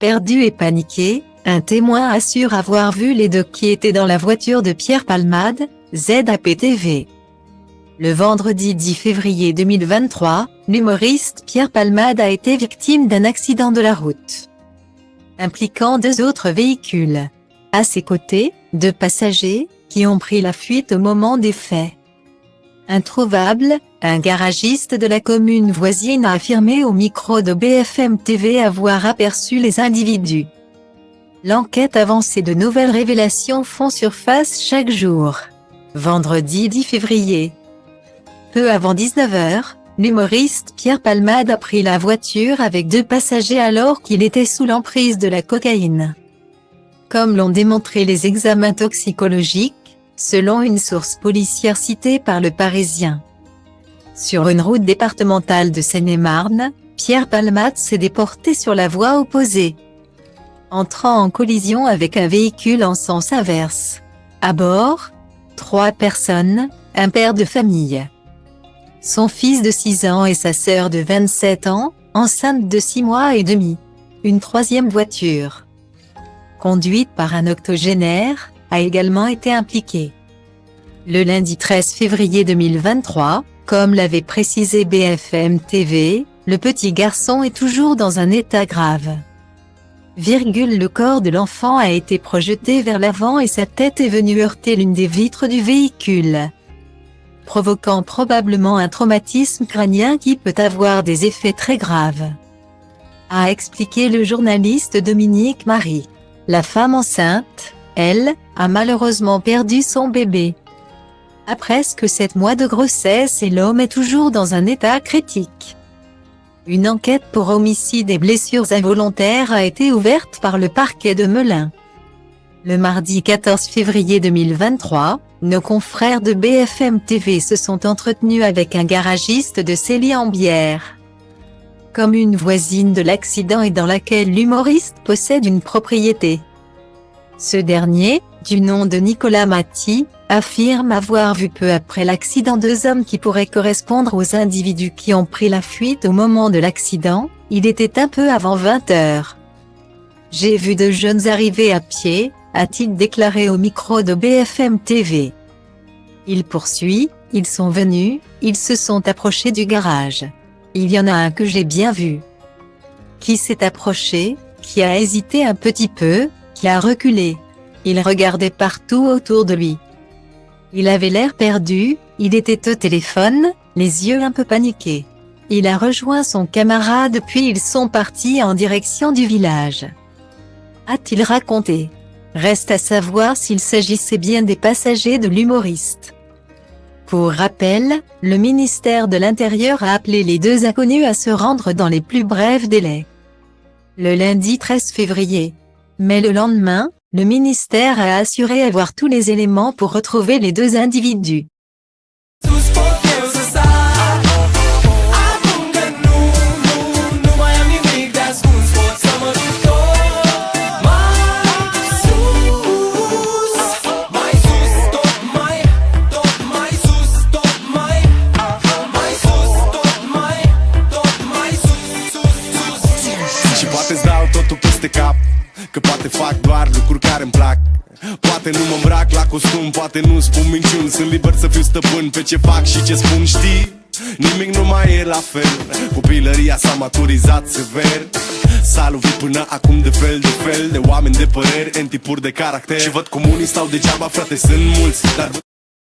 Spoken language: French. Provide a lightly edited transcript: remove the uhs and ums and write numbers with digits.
Perdu et paniqué, un témoin assure avoir vu les deux qui étaient dans la voiture de Pierre Palmade, ZAPTV. Le vendredi 10 février 2023, l'humoriste Pierre Palmade a été victime d'un accident de la route, impliquant deux autres véhicules. À ses côtés, deux passagers, qui ont pris la fuite au moment des faits. Introuvable, un garagiste de la commune voisine a affirmé au micro de BFM TV avoir aperçu les individus. L'enquête avance et de nouvelles révélations font surface chaque jour. Vendredi 10 février. Peu avant 19 h, l'humoriste Pierre Palmade a pris la voiture avec deux passagers alors qu'il était sous l'emprise de la cocaïne. Comme l'ont démontré les examens toxicologiques, selon une source policière citée par Le Parisien. Sur une route départementale de Seine-et-Marne, Pierre Palmade s'est déporté sur la voie opposée, entrant en collision avec un véhicule en sens inverse. À bord, 3 personnes, un père de famille, son fils de 6 ans et sa sœur de 27 ans, enceinte de 6 mois et demi. Une troisième voiture, conduite par un octogénaire, a également été impliquée. Le lundi 13 février 2023, comme l'avait précisé BFM TV, le petit garçon est toujours dans un état grave. Le corps de l'enfant a été projeté vers l'avant et sa tête est venue heurter l'une des vitres du véhicule, provoquant probablement un traumatisme crânien qui peut avoir des effets très graves, a expliqué le journaliste Dominique Marie. La femme enceinte, elle, a malheureusement perdu son bébé à presque 7 mois de grossesse et l'homme est toujours dans un état critique. Une enquête pour homicide et blessures involontaires a été ouverte par le parquet de Melun. Le mardi 14 février 2023, nos confrères de BFM TV se sont entretenus avec un garagiste de Célie-en-Bière, commune voisine de l'accident et dans laquelle l'humoriste possède une propriété. Ce dernier, du nom de Nicolas Maty, affirme avoir vu peu après l'accident 2 hommes qui pourraient correspondre aux individus qui ont pris la fuite au moment de l'accident. Il était un peu avant 20 h. J'ai vu 2 jeunes arriver à pied, a-t-il déclaré au micro de BFM TV. Il poursuit, ils sont venus, ils se sont approchés du garage. Il y en a un que j'ai bien vu, qui s'est approché, qui a hésité un petit peu, qui a reculé. Il regardait partout autour de lui. Il avait l'air perdu, il était au téléphone, les yeux un peu paniqués. Il a rejoint son camarade puis ils sont partis en direction du village, a-t-il raconté. Reste à savoir s'il s'agissait bien des passagers de l'humoriste. Pour rappel, le ministère de l'Intérieur a appelé les 2 inconnus à se rendre dans les plus brefs délais, le lundi 13 février. Mais le lendemain, le ministère a assuré avoir tous les éléments pour retrouver les 2 individus. Și poate-ți dau totul peste cap, că poate fac doar lucruri care-mi plac. Poate nu mă îmbrac la costum, poate nu spun minciuni. Sunt liber să fiu stăpân pe ce fac și ce spun, știi? Nimic nu mai e la fel, copilăria s-a maturizat sever. S-a lovit până acum de fel de oameni de păreri, în tipuri de caracter. Și văd comunii stau degeaba, frate, sunt mulți, dar